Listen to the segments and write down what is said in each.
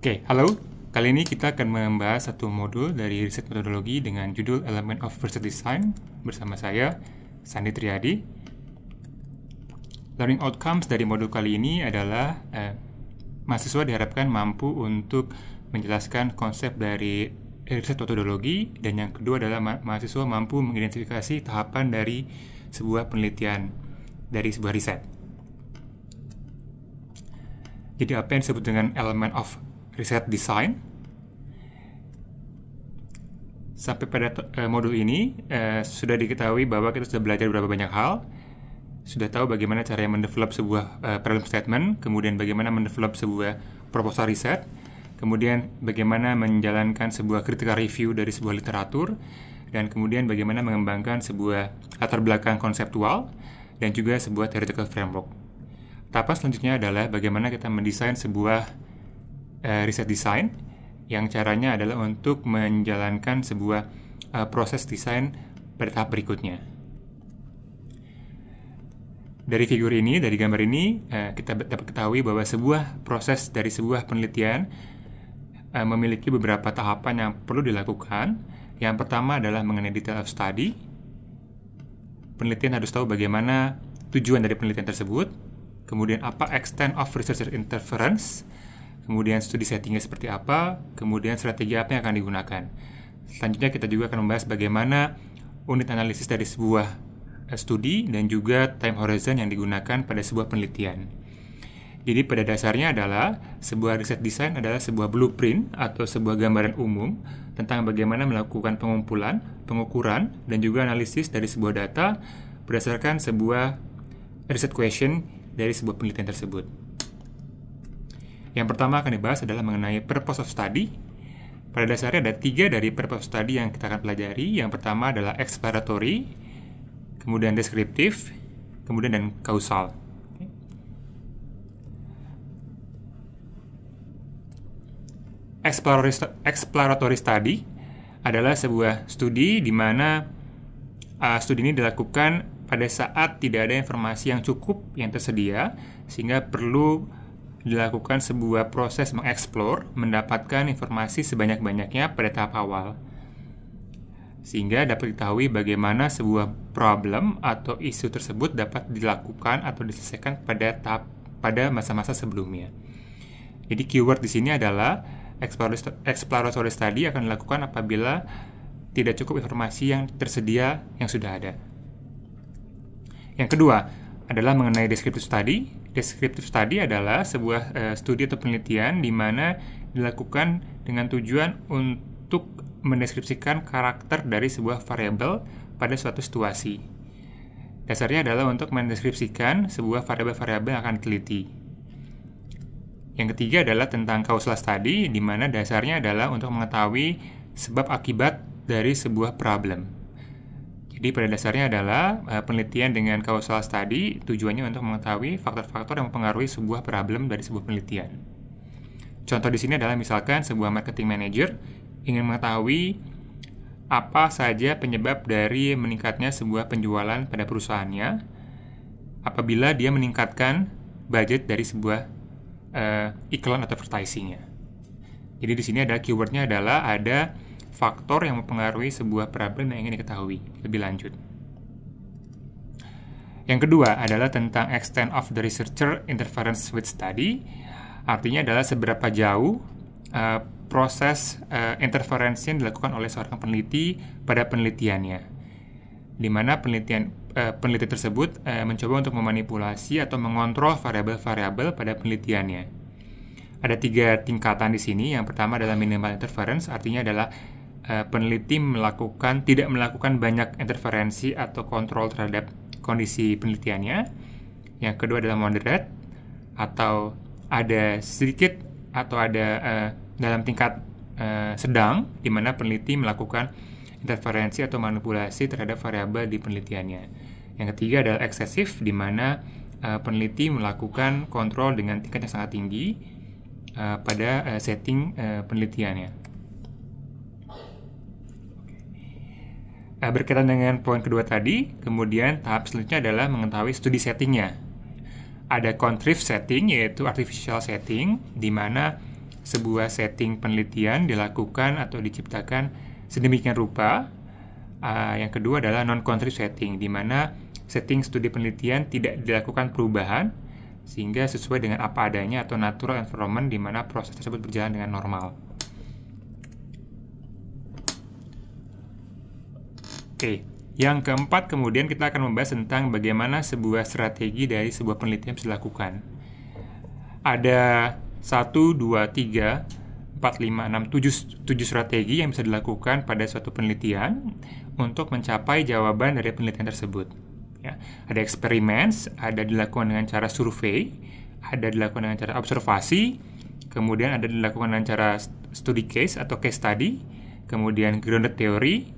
Oke, halo. Kali ini kita akan membahas satu modul dari riset metodologi dengan judul Element of Research Design bersama saya, Sandi Triadi. Learning outcomes dari modul kali ini adalah mahasiswa diharapkan mampu untuk menjelaskan konsep dari riset metodologi, dan yang kedua adalah mahasiswa mampu mengidentifikasi tahapan dari sebuah penelitian, dari sebuah riset. Jadi apa yang disebut dengan element of research design? Sampai pada modul ini sudah diketahui bahwa kita sudah belajar beberapa banyak hal. Sudah tahu bagaimana cara mendevelop sebuah problem statement, kemudian bagaimana mendevelop sebuah proposal riset, kemudian bagaimana menjalankan sebuah critical review dari sebuah literatur, dan kemudian bagaimana mengembangkan sebuah latar belakang konseptual dan juga sebuah theoretical framework. Tahapan selanjutnya adalah bagaimana kita mendesain sebuah riset design, yang caranya adalah untuk menjalankan sebuah proses desain pada tahap berikutnya. Dari figur ini, dari gambar ini, kita dapat ketahui bahwa sebuah proses dari sebuah penelitian memiliki beberapa tahapan yang perlu dilakukan. Yang pertama adalah mengenai detail of study. Penelitian harus tahu bagaimana tujuan dari penelitian tersebut, kemudian apa extent of research interference, kemudian studi settingnya seperti apa, kemudian strategi apa yang akan digunakan. Selanjutnya kita juga akan membahas bagaimana unit analisis dari sebuah studi dan juga time horizon yang digunakan pada sebuah penelitian. Jadi pada dasarnya adalah sebuah riset design adalah sebuah blueprint atau sebuah gambaran umum tentang bagaimana melakukan pengumpulan, pengukuran, dan juga analisis dari sebuah data berdasarkan sebuah riset question dari sebuah penelitian tersebut. Yang pertama akan dibahas adalah mengenai purpose of study. Pada dasarnya ada 3 dari purpose of study yang kita akan pelajari. Yang pertama adalah exploratory, kemudian descriptive, kemudian dan causal. Exploratory study adalah sebuah studi di mana studi ini dilakukan pada saat tidak ada informasi yang cukup yang tersedia, sehingga perlu dilakukan sebuah proses mengeksplor, mendapatkan informasi sebanyak-banyaknya pada tahap awal, sehingga dapat diketahui bagaimana sebuah problem atau isu tersebut dapat dilakukan atau diselesaikan pada masa-masa sebelumnya. Jadi keyword di sini adalah exploratory study akan dilakukan apabila tidak cukup informasi yang tersedia yang sudah ada. Yang kedua adalah mengenai descriptive study. Descriptive study adalah sebuah studi atau penelitian di mana dilakukan dengan tujuan untuk mendeskripsikan karakter dari sebuah variabel pada suatu situasi. Dasarnya adalah untuk mendeskripsikan sebuah variabel-variabel yang akan diteliti. Yang ketiga adalah tentang causal study, di mana dasarnya adalah untuk mengetahui sebab akibat dari sebuah problem. Jadi pada dasarnya adalah penelitian dengan causal study tujuannya untuk mengetahui faktor-faktor yang mempengaruhi sebuah problem dari sebuah penelitian. Contoh di sini adalah misalkan sebuah marketing manager ingin mengetahui apa saja penyebab dari meningkatnya sebuah penjualan pada perusahaannya apabila dia meningkatkan budget dari sebuah iklan atau advertising-nya. Jadi di sini ada keywordnya adalah ada faktor yang mempengaruhi sebuah problem yang ingin diketahui lebih lanjut. Yang kedua adalah tentang extent of the researcher interference with study. Artinya adalah seberapa jauh proses interferensi yang dilakukan oleh seorang peneliti pada penelitiannya, di mana peneliti tersebut mencoba untuk memanipulasi atau mengontrol variabel-variabel pada penelitiannya. Ada 3 tingkatan di sini. Yang pertama adalah minimal interference, artinya adalah peneliti tidak melakukan banyak interferensi atau kontrol terhadap kondisi penelitiannya. Yang kedua adalah moderate, atau ada sedikit atau ada dalam tingkat sedang, di mana peneliti melakukan interferensi atau manipulasi terhadap variabel di penelitiannya. Yang ketiga adalah eksesif, di mana peneliti melakukan kontrol dengan tingkat yang sangat tinggi pada setting penelitiannya. Berkaitan dengan poin kedua tadi, kemudian tahap selanjutnya adalah mengetahui studi settingnya. Ada contrived setting, yaitu artificial setting, di mana sebuah setting penelitian dilakukan atau diciptakan sedemikian rupa. Yang kedua adalah non-constraint setting, di mana setting studi penelitian tidak dilakukan perubahan sehingga sesuai dengan apa adanya atau natural environment di mana proses tersebut berjalan dengan normal. Oke, yang keempat kemudian kita akan membahas tentang bagaimana sebuah strategi dari sebuah penelitian bisa dilakukan. Ada 1, 2, 3, 4, 5, 6, 7 strategi yang bisa dilakukan pada suatu penelitian untuk mencapai jawaban dari penelitian tersebut. Ya, ada experiments, ada dilakukan dengan cara survei, ada dilakukan dengan cara observasi, kemudian ada dilakukan dengan cara study case atau case study, kemudian grounded theory,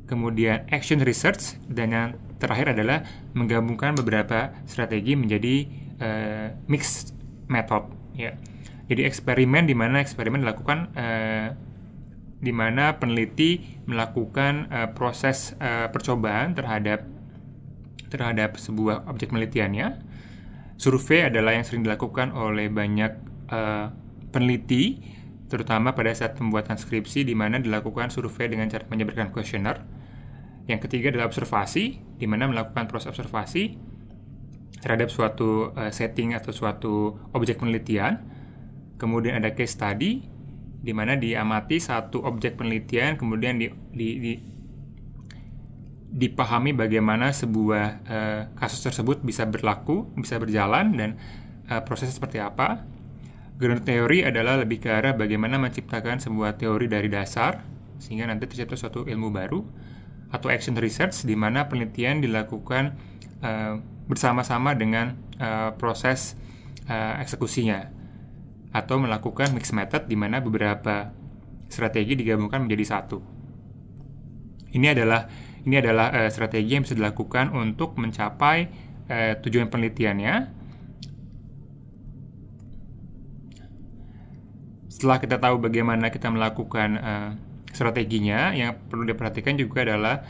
kemudian action research, dan yang terakhir adalah menggabungkan beberapa strategi menjadi mixed method. Ya. Jadi eksperimen, di mana eksperimen dilakukan di mana peneliti melakukan proses percobaan terhadap sebuah objek penelitiannya. Survei adalah yang sering dilakukan oleh banyak peneliti, terutama pada saat pembuatan skripsi, di mana dilakukan survei dengan cara menyebarkan kuesioner. Yang ketiga adalah observasi, di mana melakukan proses observasi terhadap suatu setting atau suatu objek penelitian. Kemudian ada case study, di mana diamati satu objek penelitian, kemudian dipahami bagaimana sebuah kasus tersebut bisa berjalan, dan prosesnya seperti apa. Ground theory adalah lebih ke arah bagaimana menciptakan sebuah teori dari dasar, sehingga nanti tercipta suatu ilmu baru. Atau action research, di mana penelitian dilakukan bersama-sama dengan proses eksekusinya. Atau melakukan mixed method, di mana beberapa strategi digabungkan menjadi satu. Ini adalah strategi yang bisa dilakukan untuk mencapai tujuan penelitiannya. Setelah kita tahu bagaimana kita melakukan strateginya, yang perlu diperhatikan juga adalah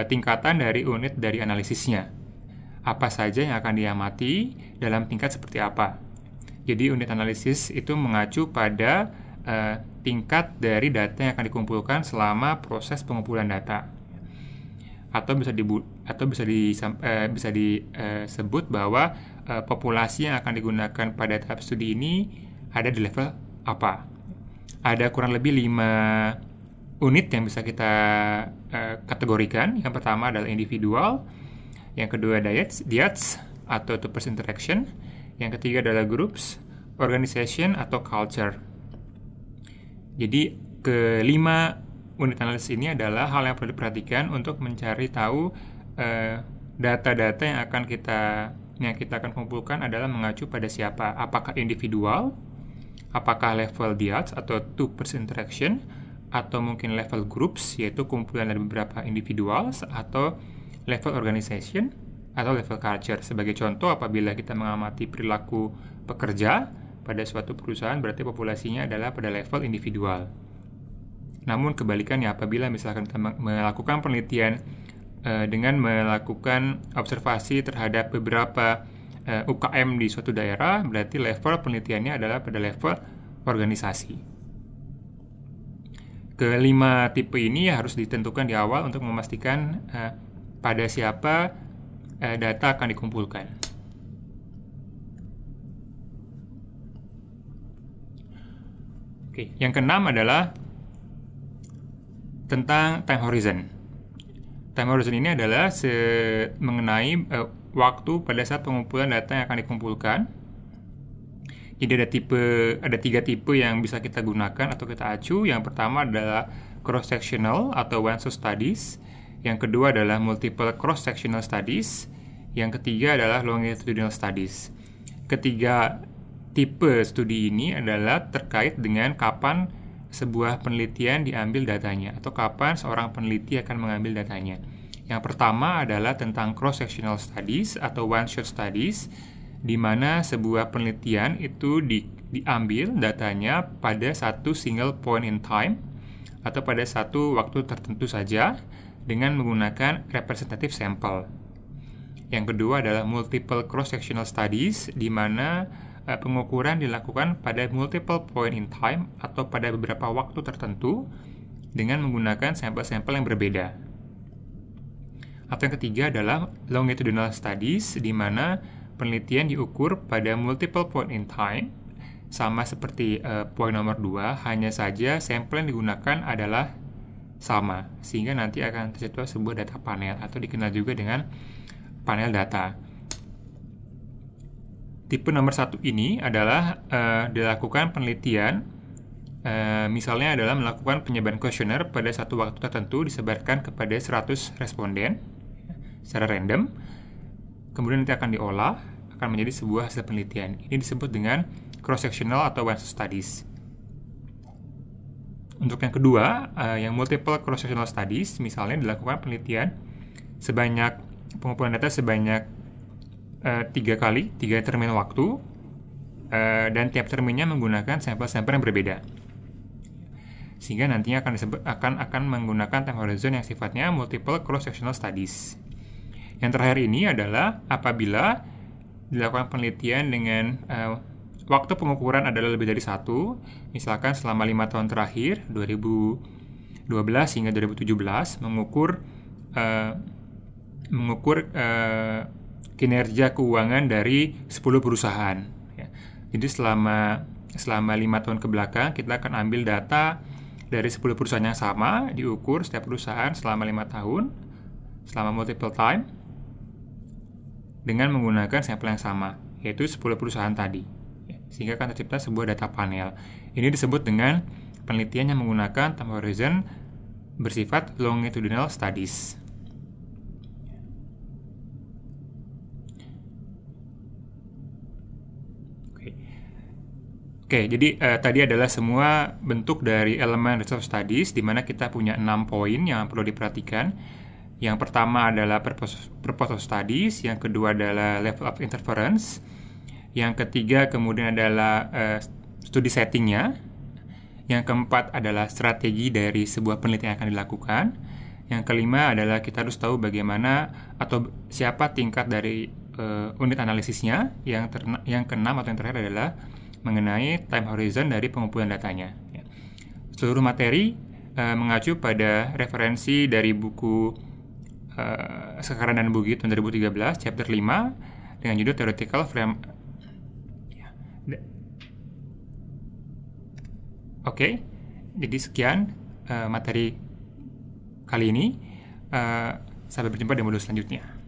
tingkatan dari unit dari analisisnya. Apa saja yang akan diamati dalam tingkat seperti apa. Jadi unit analisis itu mengacu pada tingkat dari data yang akan dikumpulkan selama proses pengumpulan data. Atau bisa disebut bahwa populasi yang akan digunakan pada tahap studi ini ada di level apa. Ada kurang lebih 5 unit yang bisa kita kategorikan. Yang pertama adalah individual, yang kedua diets atau two-person interaction, yang ketiga adalah groups, organization, atau culture. Jadi kelima unit analisis ini adalah hal yang perlu diperhatikan untuk mencari tahu data-data yang kita akan kumpulkan adalah mengacu pada siapa. Apakah individual, apakah level diets atau two-person interaction, atau mungkin level groups, yaitu kumpulan dari beberapa individuals, atau level organization, atau level culture. Sebagai contoh, apabila kita mengamati perilaku pekerja pada suatu perusahaan, berarti populasinya adalah pada level individual. Namun kebalikannya, apabila misalkan kita melakukan penelitian dengan melakukan observasi terhadap beberapa UKM di suatu daerah, berarti level penelitiannya adalah pada level organisasi. Kelima tipe ini harus ditentukan di awal untuk memastikan pada siapa data akan dikumpulkan. Oke, yang keenam adalah tentang time horizon. Time horizon ini adalah mengenai waktu pada saat pengumpulan data yang akan dikumpulkan. Jadi ada 3 tipe yang bisa kita gunakan atau kita acu. Yang pertama adalah cross-sectional atau one-shot studies. Yang kedua adalah multiple cross-sectional studies. Yang ketiga adalah longitudinal studies. Ketiga tipe studi ini adalah terkait dengan kapan sebuah penelitian diambil datanya atau kapan seorang peneliti akan mengambil datanya. Yang pertama adalah tentang cross-sectional studies atau one-shot studies, di mana sebuah penelitian itu diambil datanya pada satu single point in time atau pada satu waktu tertentu saja dengan menggunakan representative sample. Yang kedua adalah multiple cross-sectional studies, di mana pengukuran dilakukan pada multiple point in time atau pada beberapa waktu tertentu dengan menggunakan sampel-sampel yang berbeda. Atau yang ketiga adalah longitudinal studies, di mana penelitian diukur pada multiple point in time, sama seperti poin nomor 2, hanya saja sampel yang digunakan adalah sama, sehingga nanti akan tercipta sebuah data panel atau dikenal juga dengan panel data. Tipe nomor 1 ini adalah dilakukan penelitian, misalnya adalah melakukan penyebaran kuesioner pada satu waktu tertentu disebarkan kepada 100 responden secara random, kemudian nanti akan diolah, akan menjadi sebuah hasil penelitian. Ini disebut dengan cross-sectional atau one-shot studies. Untuk yang kedua, yang multiple cross-sectional studies, misalnya dilakukan penelitian sebanyak pengumpulan data sebanyak 3 kali, 3 termin waktu, dan tiap terminnya menggunakan sampel-sampel yang berbeda. Sehingga nantinya akan menggunakan time horizon yang sifatnya multiple cross-sectional studies. Yang terakhir ini adalah apabila dilakukan penelitian dengan waktu pengukuran adalah lebih dari 1, misalkan selama 5 tahun terakhir, 2012 hingga 2017, mengukur kinerja keuangan dari 10 perusahaan. Ya. Jadi selama 5 tahun ke belakang, kita akan ambil data dari 10 perusahaan yang sama, diukur setiap perusahaan selama 5 tahun, selama multiple time, dengan menggunakan sampel yang sama, yaitu 10 perusahaan tadi. Sehingga akan tercipta sebuah data panel. Ini disebut dengan penelitian yang menggunakan time horizon bersifat longitudinal studies. Oke, jadi tadi adalah semua bentuk dari elemen research studies, di mana kita punya 6 poin yang perlu diperhatikan. Yang pertama adalah purpose of studies, yang kedua adalah level of interference, yang ketiga kemudian adalah studi settingnya, yang keempat adalah strategi dari sebuah penelitian yang akan dilakukan, yang kelima adalah kita harus tahu bagaimana atau siapa tingkat dari unit analisisnya, yang keenam atau yang terakhir adalah mengenai time horizon dari pengumpulan datanya. Seluruh materi mengacu pada referensi dari buku Sekarang dan Bugi tahun 2013, chapter 5, dengan judul Theoretical Frame. Oke, jadi sekian materi kali ini. Sampai berjumpa di modul selanjutnya.